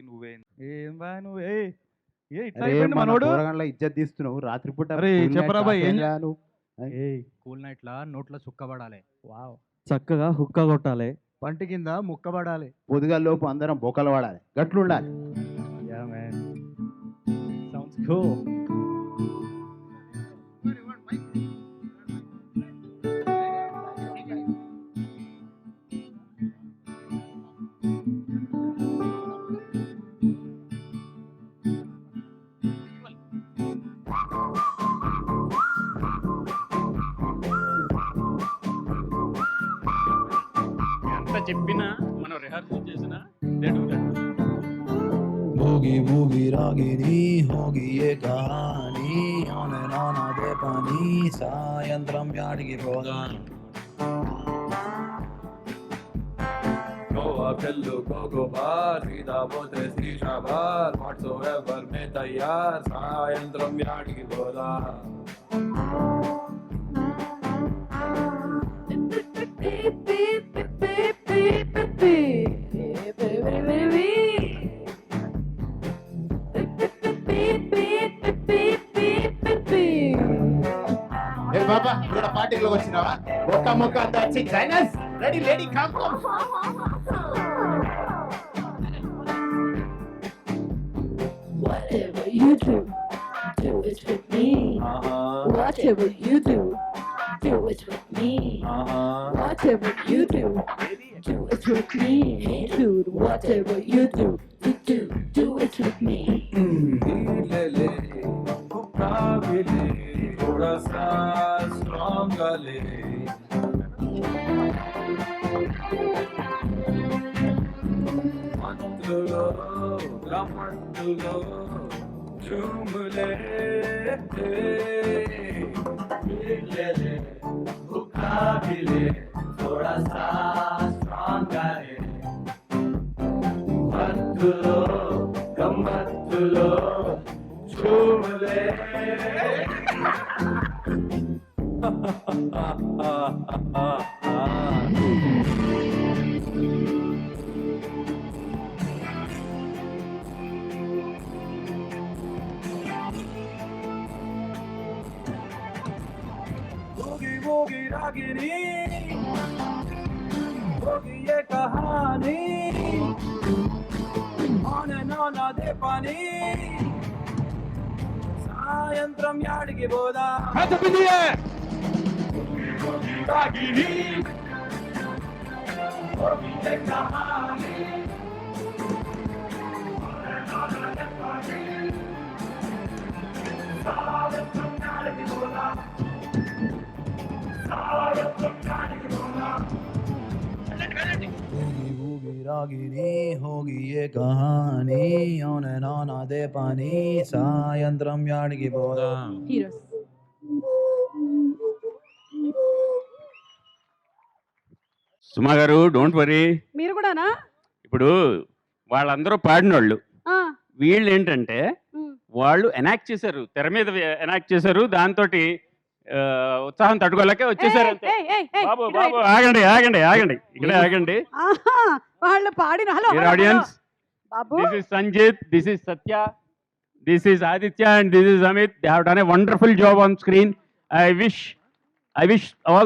నువ్వే ఏం బా నువ్వు ఏ ఇట్లా అరే అయిపోయింది మన మనోడు. పోరగాళ్ళ ఇజ్జత్ తీస్తున్నావు రాత్రిపూట అరే cool night చెప్పరా బాయ్, ఏం రాసేలా నువ్వు. ఏయ్ కూల్ నైట్ లా నోట్లో చుక్కబడాలి. వావ్, చక్కగా హుక్క కొట్టాలి. పంటి కింద ముక్కబడాలి. పొద్దుగాలోపు అందరం బొక్కలు పడాలి గట్లుండాలి. Yeah man, sounds cool. ఎంత చెప్పినా మనం రిహార్సల్ చేసినా भोगी भोगी रागिनी होगी ये कहानी आने नाना दे पानी सायंत्रम याडिगी పోదా గోవా పెళ్ళు కోకో బార్ సీదా పోతే శ్రీషా బార్ వాట్స్ ఎవర్ మే తయార్ సాయంత్రం యాడికి పోదా ఏ బాబా ఇక్కడ పార్టీలోకి వచ్చినావా? ఒక్క ముక్క అంతా వచ్చి జైనస్ ready lady come come. Whatever you do it with me. Whatever you do it with me. Whatever you do it with me. Hey dude, whatever you do it with me. ले ले हुक्का भी ले थोड़ा सा स्ट्रॉन्ग ले మందులో గమ్మత్తులో చూములే ले ले हुक्का भी ले थोड़ा सा स्ट्रॉन्ग ले మందులో గమ్మత్తులో చూములే भोगी भोगी रागिनी होगी ये कहानी आने नाना दे पानी సాయంత్రం యాడికి పోదా రాగిని होगी ये कहानी సాయంత్రం యాడికి పోదా भोगी भोगी रागिनी होगी ये कहानी ओने नाना दे पानी सायंत्रम याडिकी పోదా Heroes. సుమా గారు డోంట్ వరీ. మీరు కూడానా? ఇప్పుడు వాళ్ళందరూ పాడినోళ్ళు, వీళ్ళు ఏంటంటే వాళ్ళు ఎనాక్ట్ చేశారు, తెర మీద ఎనాక్ట్ చేశారు, దాంతో ఉత్సాహం తట్టుకోలేక వచ్చేసారు అంతే. బాబు బాబు ఆగండి ఆగండి ఆగండి, ఇక్కడే ఆగండి. వాళ్ళు పాడిన hello audience, Babu, this is Sanjit, this is Satya, this is Aditya and this is Amit. They have done a wonderful job on screen. I wish all